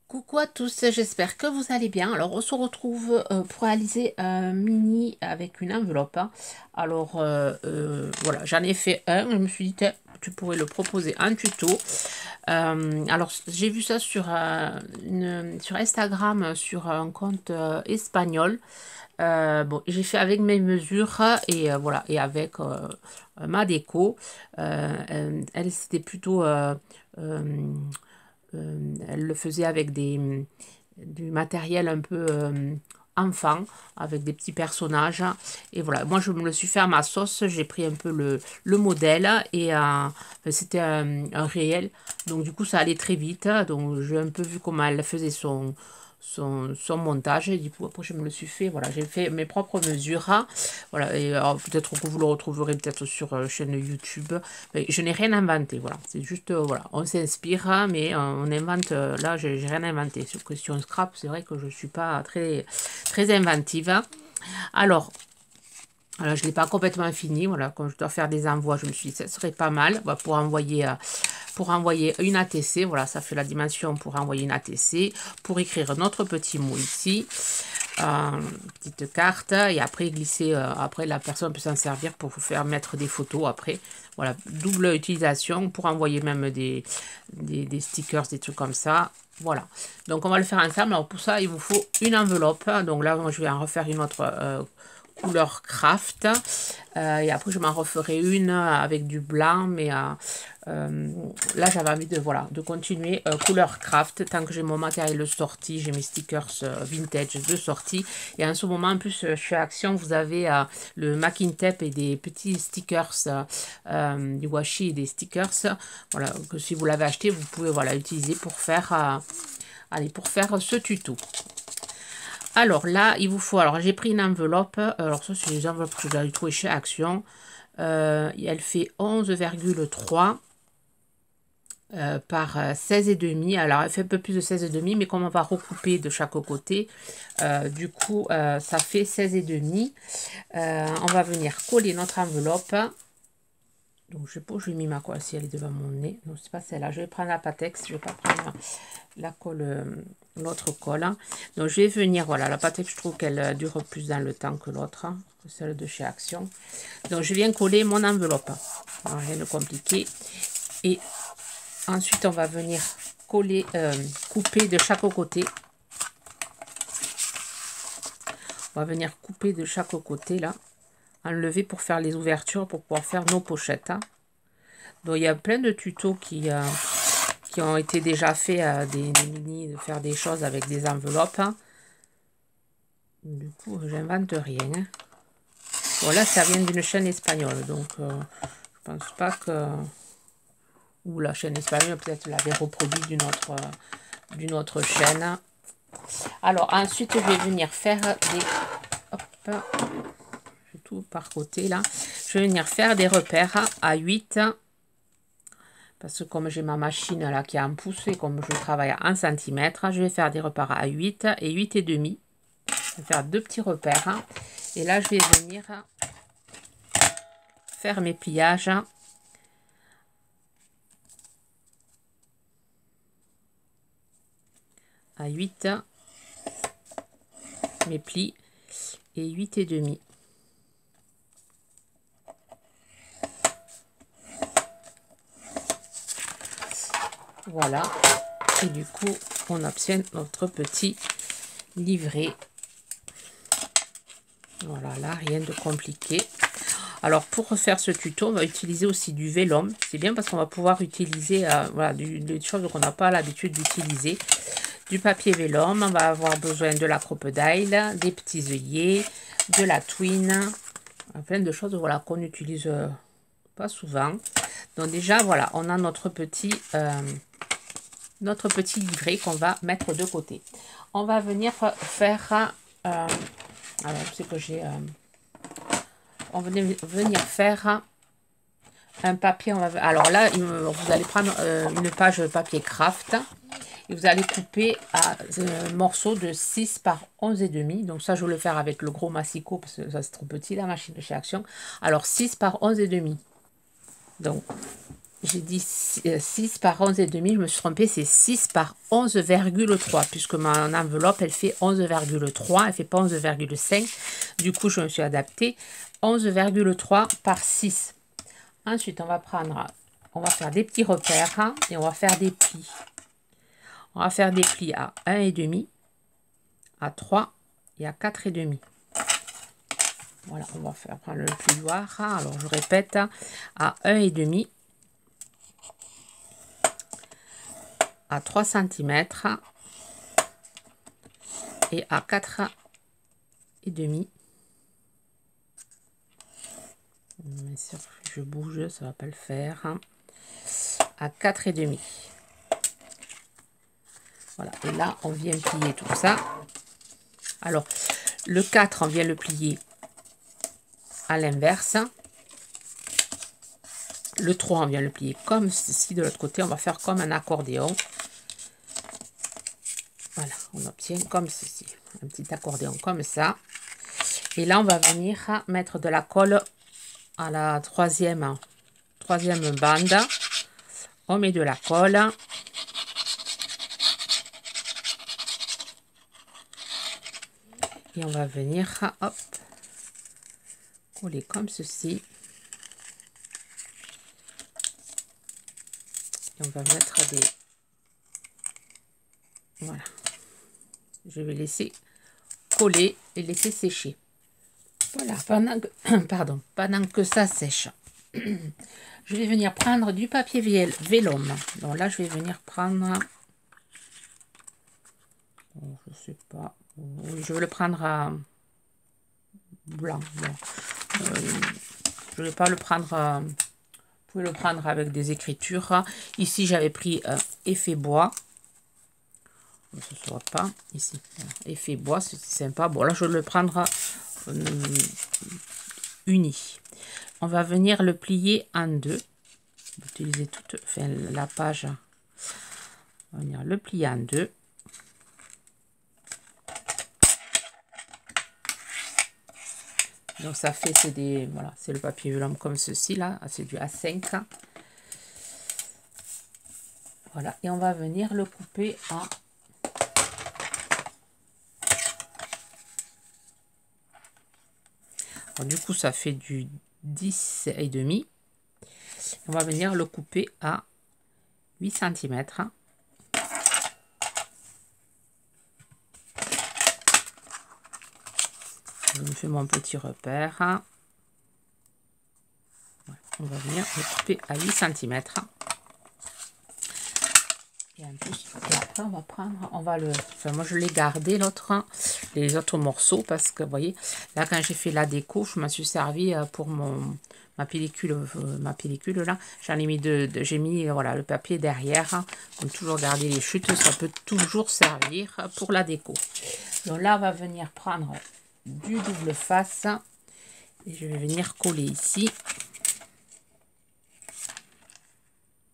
Coucou à tous, j'espère que vous allez bien. Alors on se retrouve pour réaliser un mini avec une enveloppe, hein. Alors voilà, j'en ai fait un, je me suis dit tiens, tu pourrais le proposer en tuto. Alors j'ai vu ça sur, sur Instagram, sur un compte espagnol. Bon, j'ai fait avec mes mesures et voilà, et avec ma déco. Elle c'était plutôt elle le faisait avec du matériel un peu enfant, avec des petits personnages. Et voilà, moi je me le suis fait à ma sauce. J'ai pris un peu le modèle et enfin, c'était un réel. Donc du coup ça allait très vite. Donc j'ai un peu vu comment elle faisait son montage. Et du coup après je me le suis fait. Voilà, j'ai fait mes propres mesures. Voilà, et peut-être que vous le retrouverez peut-être sur chaîne YouTube. Mais je n'ai rien inventé, voilà. C'est juste, voilà, on s'inspire, hein, mais on invente, là, j'ai rien inventé. Sur question scrap, c'est vrai que je ne suis pas très inventive. Alors, voilà, je ne l'ai pas complètement fini, voilà, quand je dois faire des envois, je me suis dit, ça serait pas mal voilà, pour envoyer une ATC, voilà, ça fait la dimension pour envoyer une ATC, pour écrire notre petit mot ici, petite carte, et après glisser, après la personne peut s'en servir pour vous faire mettre des photos après, voilà, double utilisation pour envoyer même des stickers, des trucs comme ça. Voilà, donc on va le faire ensemble. Alors pour ça, il vous faut une enveloppe. Donc là, moi, je vais en refaire une autre couleur craft. Et après, je m'en referai une avec du blanc. Mais là, j'avais envie de, voilà, de continuer couleur craft. Tant que j'ai mon matériel de sortie, j'ai mes stickers vintage de sortie. Et en ce moment, en plus, chez Action, vous avez le Macking Tape et des petits stickers, du washi et des stickers. Voilà, que si vous l'avez acheté, vous pouvez voilà, utiliser pour faire, allez, pour faire ce tuto. Alors là, il vous faut, alors j'ai pris une enveloppe, alors ça c'est les enveloppes que j'avais trouvées chez Action. Elle fait 11,3 par 16,5. Alors elle fait un peu plus de 16,5, mais comme on va recouper de chaque côté, du coup ça fait 16,5. On va venir coller notre enveloppe. Donc je sais pas où je lui ai mis ma colle, si elle est devant mon nez. Non, c'est pas celle-là. Je vais prendre la Patex, je vais pas prendre la colle, l'autre colle. Donc je vais venir, voilà, la Patex, je trouve qu'elle dure plus dans le temps que l'autre, que celle de chez Action. Donc je viens coller mon enveloppe. Alors, rien de compliqué. Et ensuite on va venir coller, couper de chaque côté. On va venir couper de chaque côté là. Enlever pour faire les ouvertures, pour pouvoir faire nos pochettes. Donc il y a plein de tutos qui ont été déjà faits, des mini, de faire des choses avec des enveloppes. Du coup, j'invente rien. Bon, là, ça vient d'une chaîne espagnole, donc je pense pas que... Ou la chaîne espagnole, peut-être l'avait reproduit d'une autre chaîne. Alors, ensuite, je vais venir faire des... Hop, je fais tout par côté, là. Je vais venir faire des repères à 8. Parce que comme j'ai ma machine là qui est en pouces et comme je travaille en centimètres, je vais faire des repères à 8 et 8,5. Je vais faire deux petits repères. Et là, je vais venir faire mes pliages à 8, mes plis, et 8,5. Voilà. Et du coup, on obtient notre petit livret. Voilà, là, rien de compliqué. Alors, pour refaire ce tuto, on va utiliser aussi du vélum. C'est bien parce qu'on va pouvoir utiliser voilà, des choses qu'on n'a pas l'habitude d'utiliser. Du papier vélum, on va avoir besoin de la crocodile, des petits œillets, de la twine, plein de choses voilà, qu'on n'utilise pas souvent. Donc déjà, voilà, on a notre petit livret qu'on va mettre de côté. On va venir faire... alors, je sais que j'ai... on va venir faire un papier. Alors là, vous allez prendre une page papier craft. Et vous allez couper à un morceau de 6 par 11,5. Donc ça, je vais le faire avec le gros massicot parce que ça, c'est trop petit, la machine de chez Action. Alors 6 par 11,5. Donc j'ai dit 6 par 11 et demi, je me suis trompée, c'est 6 par 11,3 puisque mon enveloppe elle fait 11,3, elle fait pas 11,5. Du coup, je me suis adaptée 11,3 par 6. Ensuite, on va faire des petits repères hein, et on va faire des plis. On va faire des plis à 1,5, à 3 et à 4,5. Voilà, on va prendre le plioir. Hein. Alors, je répète, hein, à 1,5, à 3 cm et à 4,5. Mais si je bouge, ça va pas le faire. Hein. À 4,5. Voilà, et là, on vient plier tout ça. Alors, le 4, on vient le plier à l'inverse. Le 3, on vient le plier comme ceci. De l'autre côté, on va faire comme un accordéon. Voilà, on obtient comme ceci. Un petit accordéon comme ça. Et là, on va venir mettre de la colle à la troisième bande. On met de la colle. Et on va venir, hop, coller comme ceci. Et on va mettre des... Voilà. Je vais laisser coller et laisser sécher. Voilà, pendant que ça sèche, je vais venir prendre du papier vélum. Donc là, je vais venir prendre... je sais pas. Je vais le prendre à blanc. Je ne vais pas le prendre... vous pouvez le prendre avec des écritures. Ici, j'avais pris effet bois. Ça ne se voit pas ici. Voilà. Effet bois, c'est sympa. Bon, là, je vais le prendre uni. On va venir le plier en deux. Utiliser toute la page. On va venir le plier en deux. Donc ça fait, c'est des, voilà, c'est le papier vélum comme ceci là, c'est du A5. Voilà, et on va venir le couper en... Alors, du coup, ça fait du 10,5. On va venir le couper à 8 cm. Je me fais mon petit repère. Voilà, on va venir le couper à 8 cm. Et après, on va prendre, enfin moi je l'ai gardé les autres morceaux parce que vous voyez, là quand j'ai fait la déco, je m'en suis servi pour ma pellicule là, j'en ai mis j'ai mis voilà le papier derrière, comme toujours garder les chutes, ça peut toujours servir pour la déco. Donc là on va venir prendre du double face et je vais venir coller ici,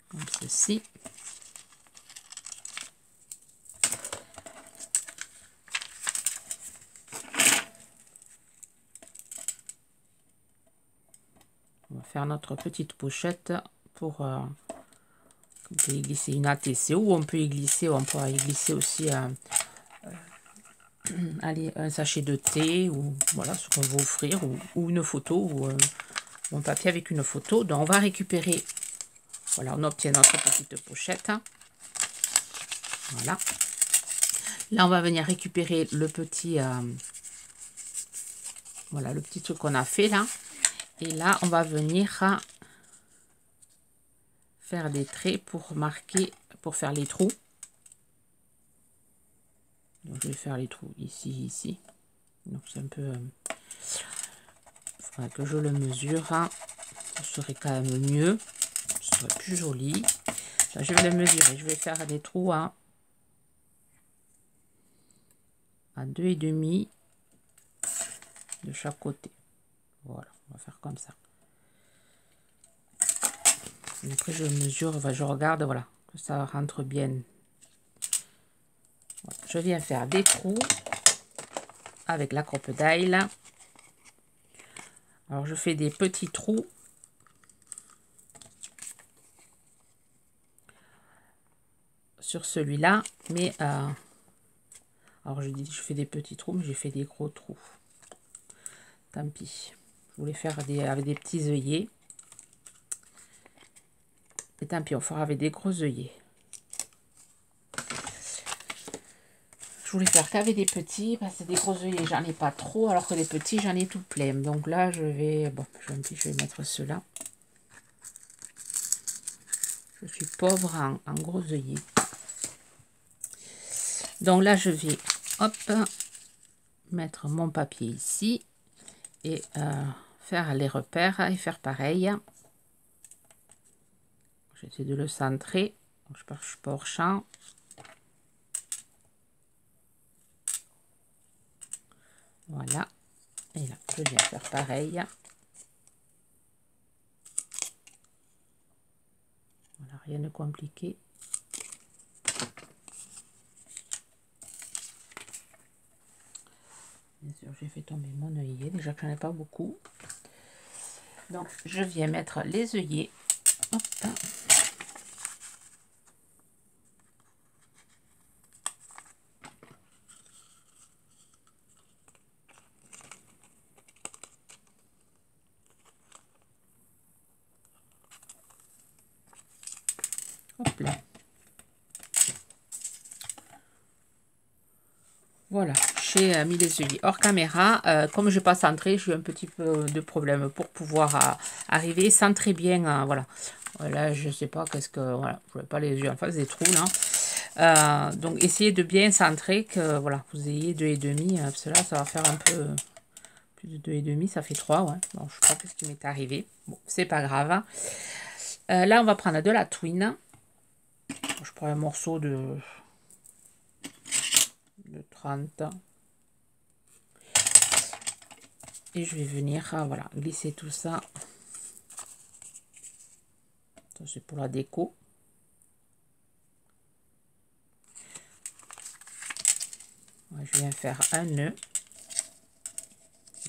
comme ceci. On va faire notre petite pochette pour on peut y glisser une ATC ou on peut y glisser, on pourra y glisser aussi allez, un sachet de thé ou voilà ce qu'on veut offrir ou une photo ou un papier avec une photo. Donc on va récupérer, voilà, on obtient notre petite pochette. Voilà. Là on va venir récupérer le petit voilà le petit truc qu'on a fait là. Et là, on va venir faire des traits pour marquer, pour faire les trous. Donc, je vais faire les trous ici, ici. Donc, c'est un peu... il faudra que je le mesure. Ce serait quand même mieux. Ce serait plus joli. Donc, je vais le mesurer. Je vais faire des trous à 2,5 de chaque côté. Voilà, on va faire comme ça. Et après je mesure, enfin, je regarde, voilà, que ça rentre bien. Voilà, je viens faire des trous avec la crocodile. Alors je fais des petits trous sur celui-là, mais alors je dis je fais des petits trous, mais j'ai fait des gros trous. Tant pis. Je voulais faire avec des petits œillets. Et tant pis, on fera avec des gros œillets. Je voulais faire qu'avec des petits, parce que des gros œillets, j'en ai pas trop, alors que des petits, j'en ai tout plein. Donc là, je vais... Bon, je vais mettre ceux-là. Je suis pauvre en gros œillets. Donc là, je vais, hop, mettre mon papier ici. Et faire les repères et faire pareil. J'essaie de le centrer. Donc, je pars pas hors champ. Voilà. Et là, je viens faire pareil. Voilà, rien de compliqué. Bien sûr, j'ai fait tomber mon œillet. Déjà que j'en ai pas beaucoup. Donc, je viens mettre les œillets. Hop. Hop là. Voilà, j'ai mis les œillets hors caméra. Comme je n'ai pas centré, j'ai eu un petit peu de problème pour pouvoir arriver, centrer bien. Voilà. Là, je ne sais pas qu'est-ce que... Voilà, je ne vois pas les yeux en face des trous là. Donc, essayez de bien centrer, que voilà, vous ayez 2,5. Parce que là, ça va faire un peu plus de 2,5, ça fait 3. Ouais. Bon, je sais pas ce qui m'est arrivé. Bon, c'est pas grave. Là, on va prendre de la twine. Je prends un morceau de 30 et je vais venir voilà, glisser tout ça. Ça c'est pour la déco. Je viens faire un nœud,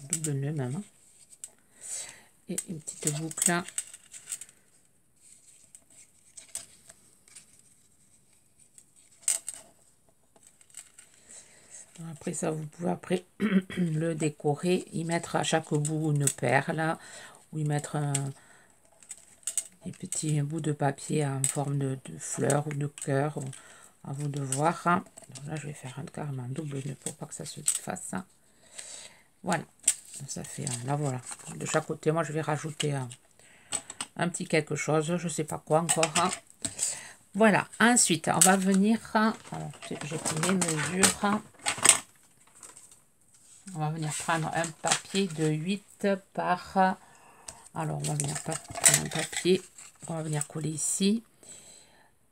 double nœud même, et une petite boucle. Après ça, vous pouvez après le décorer, y mettre à chaque bout une perle, ou y mettre des petits bouts de papier en forme de fleurs ou de cœur, à vous de voir. Donc là, je vais faire carrément un double nœud pour pas que ça se défasse. Voilà, ça fait là voilà. De chaque côté, moi je vais rajouter un petit quelque chose, je sais pas quoi encore. Voilà, ensuite on va venir, j'ai pris mes mesures. On va venir prendre un papier de 8 par... Alors, on va venir prendre un papier. On va venir coller ici.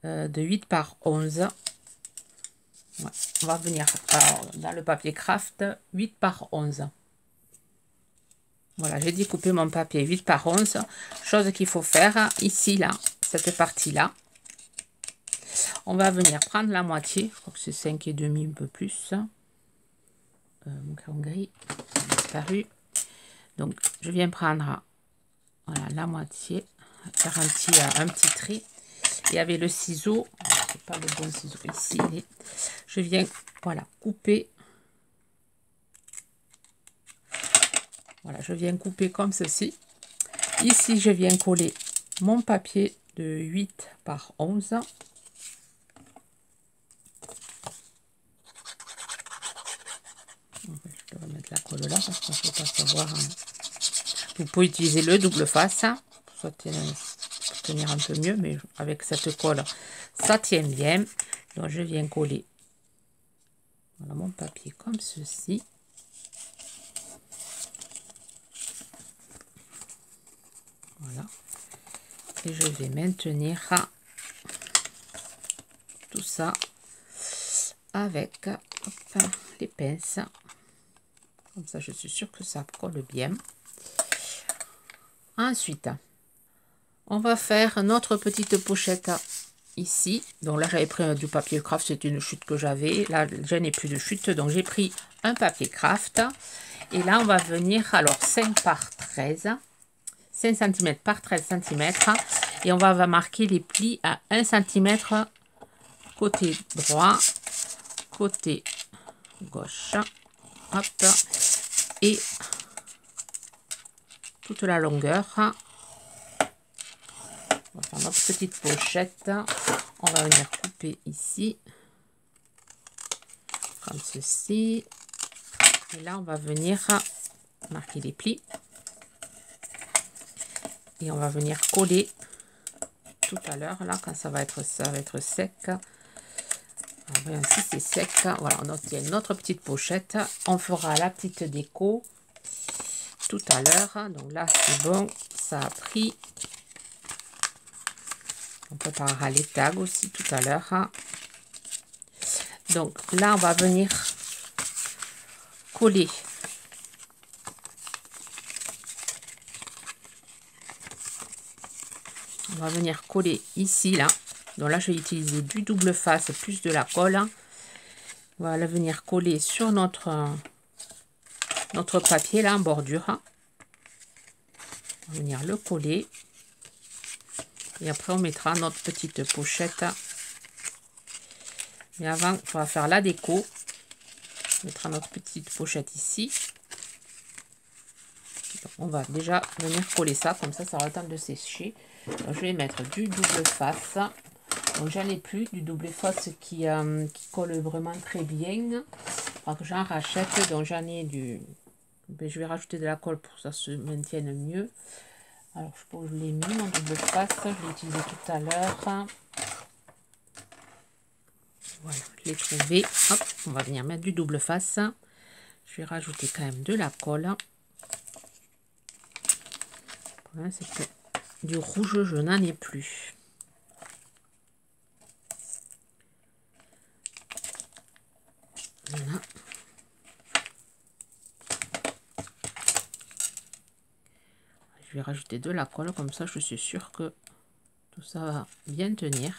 De 8 par 11. Ouais, on va venir dans le papier craft 8 par 11. Voilà, j'ai découpé mon papier 8 par 11. Chose qu'il faut faire ici, là, cette partie-là. On va venir prendre la moitié. Je crois que c'est 5,5, un peu plus. Mon crayon gris a disparu. Donc, je viens prendre voilà, la moitié, faire un petit trait. Et avec le ciseau, c'est pas le bon ciseau ici, je viens voilà, couper. Voilà, je viens couper comme ceci. Ici, je viens coller mon papier de 8 par 11. Je vais remettre la colle là parce qu'on ne peut pas savoir. Vous pouvez utiliser le double face pour tenir un peu mieux, mais avec cette colle, ça tient bien. Donc, je viens coller voilà, mon papier comme ceci. Voilà. Et je vais maintenir tout ça avec les pinces. Comme ça, je suis sûre que ça colle bien. Ensuite, on va faire notre petite pochette ici. Donc là, j'avais pris du papier craft, c'est une chute que j'avais. Là, je n'ai plus de chute, donc j'ai pris un papier craft. Et là, on va venir, alors 5 par 13, 5 cm par 13 cm. Et on va marquer les plis à 1 cm côté droit, côté gauche, hop, et toute la longueur. On va faire notre petite pochette. On va venir couper ici, comme ceci. Et là, on va venir marquer les plis. Et on va venir coller tout à l'heure, là, quand ça va être sec. Voyons si c'est sec. Voilà, on obtient notre petite pochette. On fera la petite déco tout à l'heure. Donc là, c'est bon, ça a pris. On préparera les tags aussi tout à l'heure. Donc là, on va venir coller. On va venir coller ici, là. Donc là, je vais utiliser du double face plus de la colle. On va la venir coller sur notre papier, là, en bordure. On va venir le coller. Et après, on mettra notre petite pochette. Mais avant, on va faire la déco. On mettra notre petite pochette ici. Donc, on va déjà venir coller ça. Comme ça aura le temps de sécher. Donc, je vais mettre du double face. Donc, j'en ai plus du double face qui colle vraiment très bien. Alors que j'en rachète. Donc, j'en ai du... Je vais rajouter de la colle pour que ça se maintienne mieux. Alors, je pense que je l'ai mis, mon double face. Je l'ai utilisé tout à l'heure. Voilà, je l'ai trouvé. Hop, on va venir mettre du double face. Je vais rajouter quand même de la colle. Le problème, c'est que du rouge, je n'en ai plus. Voilà. Je vais rajouter de la colle, comme ça je suis sûre que tout ça va bien tenir.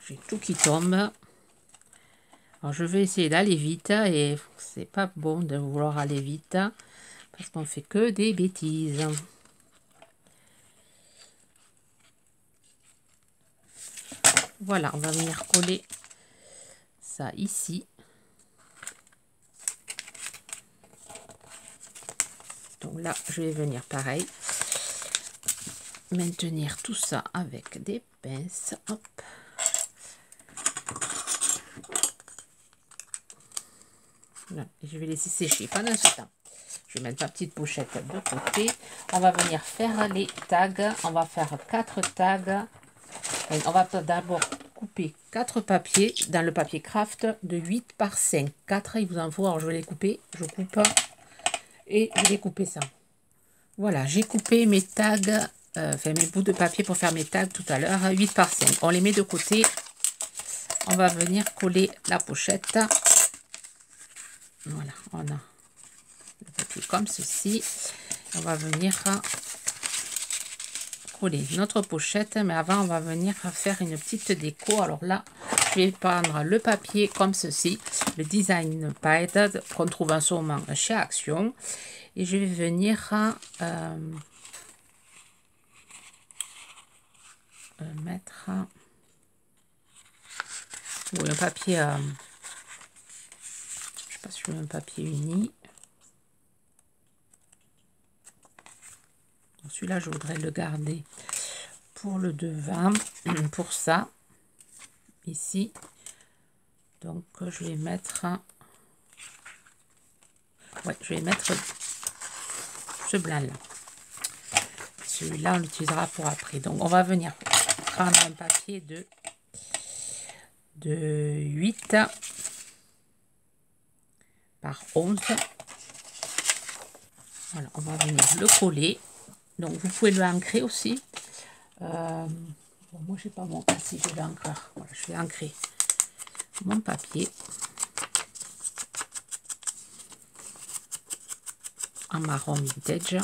J'ai tout qui tombe. Alors je vais essayer d'aller vite et c'est pas bon de vouloir aller vite parce qu'on fait que des bêtises. Voilà, on va venir coller ça ici. Donc là, je vais venir pareil, maintenir tout ça avec des pinces. Hop. Voilà, et je vais laisser sécher pendant ce temps. Je vais mettre ma petite pochette de côté. On va venir faire les tags. On va faire 4 tags. Et on va d'abord couper 4 papiers dans le papier craft de 8 par 5. 4, il vous en faut. Alors je vais les couper. Je coupe et je vais couper ça. Voilà, j'ai coupé mes tags, enfin mes bouts de papier pour faire mes tags tout à l'heure. 8 par 5. On les met de côté. On va venir coller la pochette. Voilà, on a le papier comme ceci. On va venir coller notre pochette, mais avant on va venir faire une petite déco. Alors là, je vais prendre le papier comme ceci, le design pad qu'on trouve en ce moment chez Action, et je vais venir mettre un papier, je sais pas si je veux un papier uni. Celui-là, je voudrais le garder pour le devant, pour ça, ici. Donc, je vais mettre... Ouais, je vais mettre ce blanc-là. Celui-là, on l'utilisera pour après. Donc, on va venir prendre un papier de 8 par 11. Voilà, on va venir le coller. Donc, vous pouvez le ancrer aussi. Bon, moi, je n'ai pas mon papier, je vais ancrer. Voilà, je vais ancrer mon papier en marron vintage.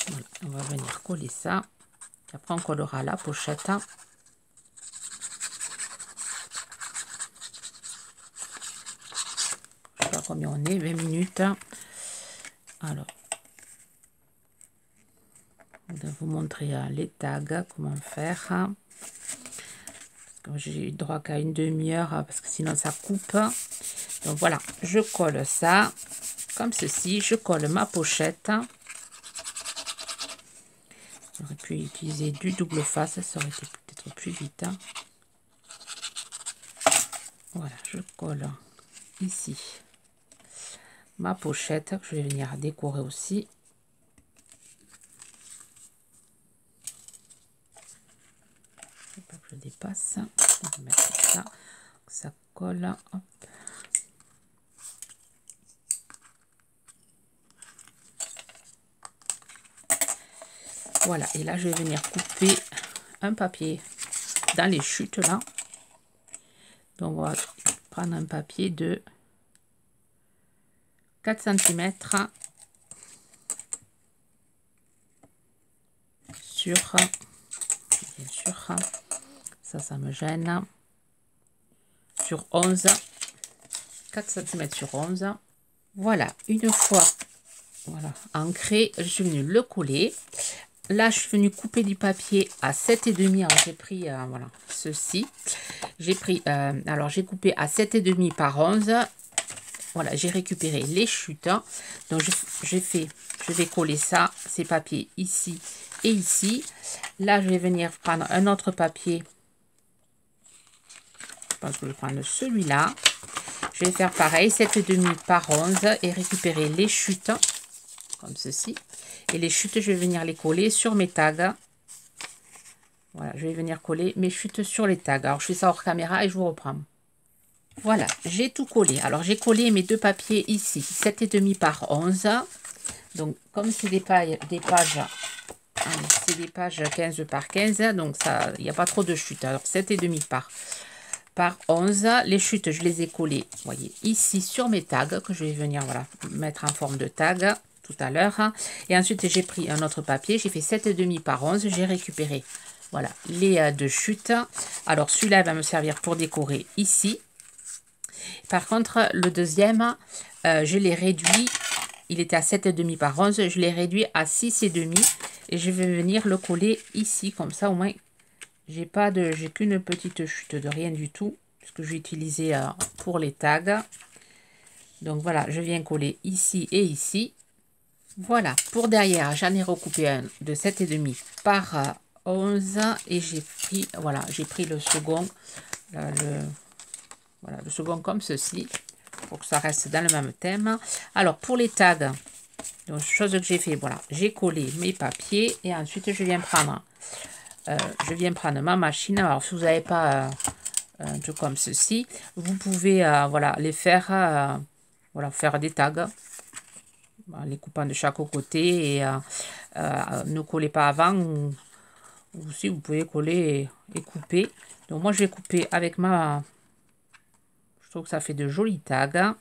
Voilà, on va venir coller ça. Après, on collera la pochette. Je sais pas combien on est, 20 minutes. Alors, je vais vous montrer les tags, comment faire. J'ai eu droit qu'à une demi-heure parce que sinon ça coupe. Donc voilà, je colle ça comme ceci. Je colle ma pochette. J'aurais pu utiliser du double face, ça aurait été peut-être plus vite. Voilà, je colle ici ma pochette que je vais venir décorer aussi. Faut pas que je dépasse. On va mettre ça, ça colle. Hop. Voilà, et là je vais venir couper un papier dans les chutes là. Donc on va prendre un papier de 4 cm sur, bien sûr, ça me gêne, sur 11, 4 cm sur 11. Voilà, une fois voilà ancré, je suis venue le coller. Là, je suis venue couper du papier à 7,5. Alors, j'ai pris, voilà, ceci. J'ai pris, alors, j'ai coupé à 7,5 par 11. Voilà, j'ai récupéré les chutes. Donc, je vais coller ça, ces papiers ici et ici. Là, je vais venir prendre un autre papier. Je pense que je vais prendre celui-là. Je vais faire pareil, 7,5 par 11 et récupérer les chutes, comme ceci. Et les chutes, je vais venir les coller sur mes tags. Voilà, je vais venir coller mes chutes sur les tags. Alors, je fais ça hors caméra et je vous reprends. Voilà, j'ai tout collé. Alors, j'ai collé mes deux papiers ici, 7,5 par 11. Donc, comme c'est des pages, c'est des pages 15 par 15, donc ça, il n'y a pas trop de chutes. Alors, 7,5 par 11. Les chutes, je les ai collées, vous voyez, ici sur mes tags, que je vais venir, voilà, mettre en forme de tag tout à l'heure. Et ensuite, j'ai pris un autre papier, j'ai fait 7,5 par 11, j'ai récupéré, voilà, les deux chutes. Alors, celui-là va me servir pour décorer ici. Par contre, le deuxième, je l'ai réduit, il était à 7,5 par 11, je l'ai réduit à 6,5 et je vais venir le coller ici, comme ça, au moins, j'ai qu'une petite chute de rien du tout, puisque je vais utiliser pour les tags. Donc voilà, je viens coller ici et ici. Voilà, pour derrière, j'en ai recoupé un de 7,5 par 11 et j'ai pris, voilà, j'ai pris le second, voilà, le second comme ceci, pour que ça reste dans le même thème. Alors pour les tags, donc chose que j'ai fait, voilà, j'ai collé mes papiers et ensuite je viens prendre ma machine. Alors si vous n'avez pas un truc comme ceci, vous pouvez voilà, les faire, voilà, faire des tags, les coupant de chaque côté et ne collez pas avant ou si vous pouvez coller et couper. Donc moi je vais couper avec je trouve que ça fait de jolis tags.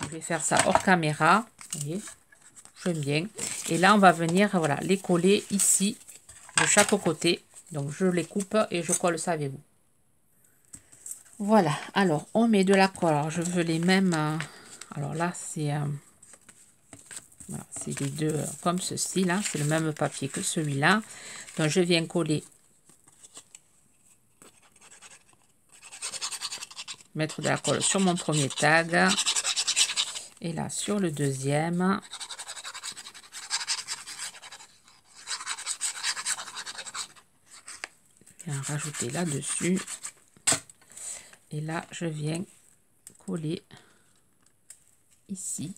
Je vais faire ça hors caméra, vous voyez, j'aime bien. Et là on va venir, voilà, les coller ici de chaque côté. Donc je les coupe et je colle ça avec vous. Voilà, alors on met de la colle. Alors je veux les mêmes. Alors là c'est voilà, c'est les deux comme ceci là, c'est le même papier que celui-là. Donc je viens coller, mettre de la colle sur mon premier tag et là sur le deuxième. Je viens rajouter là-dessus et là je viens coller ici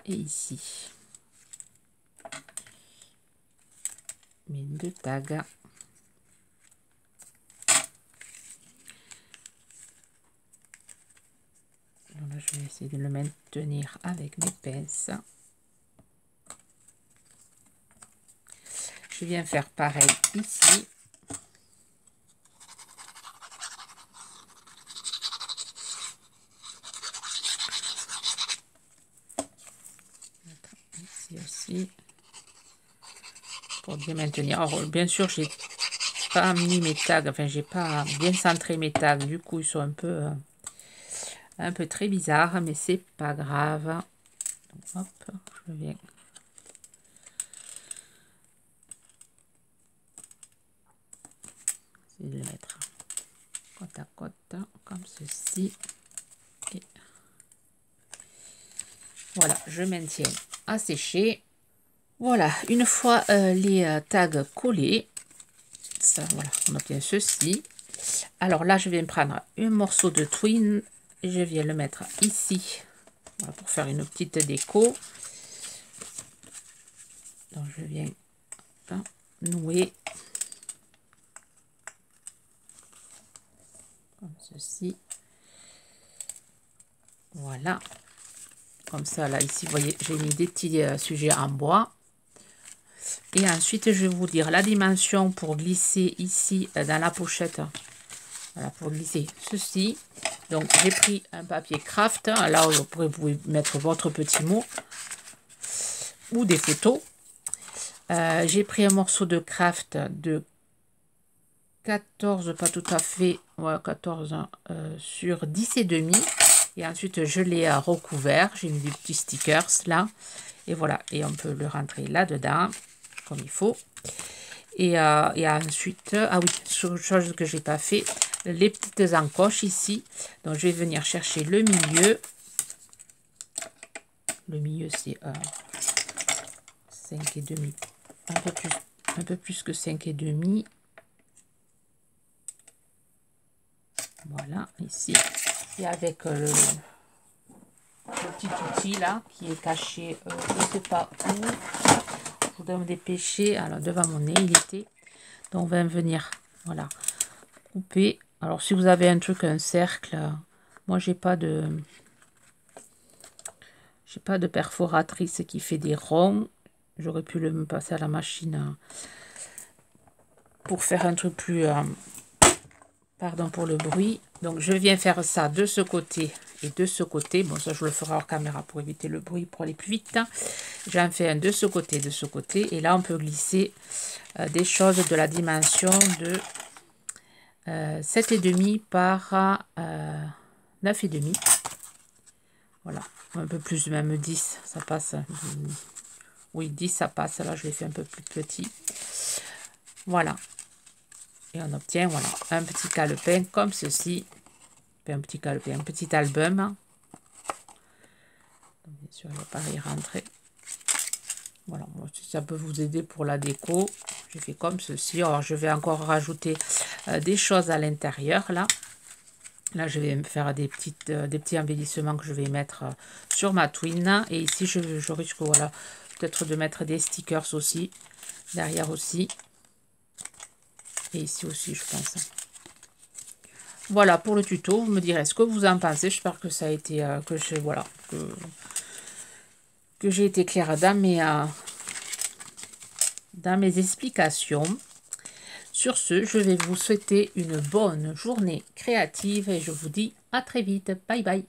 et ici mes deux tags. Alors là, je vais essayer de le maintenir avec mes pinces. Je viens faire pareil ici. Ici aussi. pour bien maintenir. Alors, bien sûr, j'ai pas mis mes tags, enfin, j'ai pas bien centré mes tags. Du coup, ils sont un peu très bizarres, mais c'est pas grave. Donc, hop, je viens. Je vais le mettre côte à côte, comme ceci. Et voilà, je maintiens à sécher. Voilà, une fois les tags collés, ça, voilà, on obtient ceci. Alors là, je vais me prendre un morceau de twine et je viens le mettre ici, voilà, pour faire une petite déco. Donc je viens nouer comme ceci. Voilà, comme ça là ici, vous voyez, j'ai mis des petits sujets en bois. Et ensuite, je vais vous dire la dimension pour glisser ici dans la pochette. Voilà, pour glisser ceci. Donc, j'ai pris un papier craft. Là, vous pouvez mettre votre petit mot ou des photos. J'ai pris un morceau de craft de 14, pas tout à fait, ouais, 14 sur 10 et demi. Et ensuite, je l'ai recouvert. J'ai mis des petits stickers là. Et voilà, et on peut le rentrer là-dedans, comme il faut. Et ensuite, ah oui, chose que j'ai pas fait, les petites encoches ici. Donc, je vais venir chercher le milieu. Le milieu, c'est 5 et demi. Un peu plus que 5 et demi. Voilà, ici. Et avec le petit outil là, qui est caché, je ne sais pas où. Je voudrais me dépêcher. Alors, devant mon nez, il était. Donc, on va venir, voilà, couper. Alors, si vous avez un truc, un cercle, moi, j'ai pas de perforatrice qui fait des ronds. J'aurais pu me passer à la machine pour faire un truc plus... pardon pour le bruit. Donc, je viens faire ça de ce côté et de ce côté. Bon, ça, je le ferai hors caméra pour éviter le bruit, pour aller plus vite. J'en fais un de ce côté, de ce côté. Et là, on peut glisser des choses de la dimension de 7,5 par 9,5. Voilà, un peu plus, même 10, ça passe. Oui, 10, ça passe. Là, je l'ai fait un peu plus petit. Voilà. Et on obtient, voilà, un petit calepin comme ceci. Un petit calepin, un petit album. Donc, bien sûr, il ne va pas y rentrer. Voilà, moi, si ça peut vous aider pour la déco, j'ai fait comme ceci. Alors, je vais encore rajouter des choses à l'intérieur, là. Là, je vais me faire des petits embellissements que je vais mettre sur ma twine. Et ici, je risque, voilà, peut-être de mettre des stickers aussi. Derrière aussi. Et ici aussi, je pense. Voilà pour le tuto. Vous me direz ce que vous en pensez. J'espère que ça a été, que j'ai été claire dans mes explications. Sur ce, je vais vous souhaiter une bonne journée créative et je vous dis à très vite. Bye bye.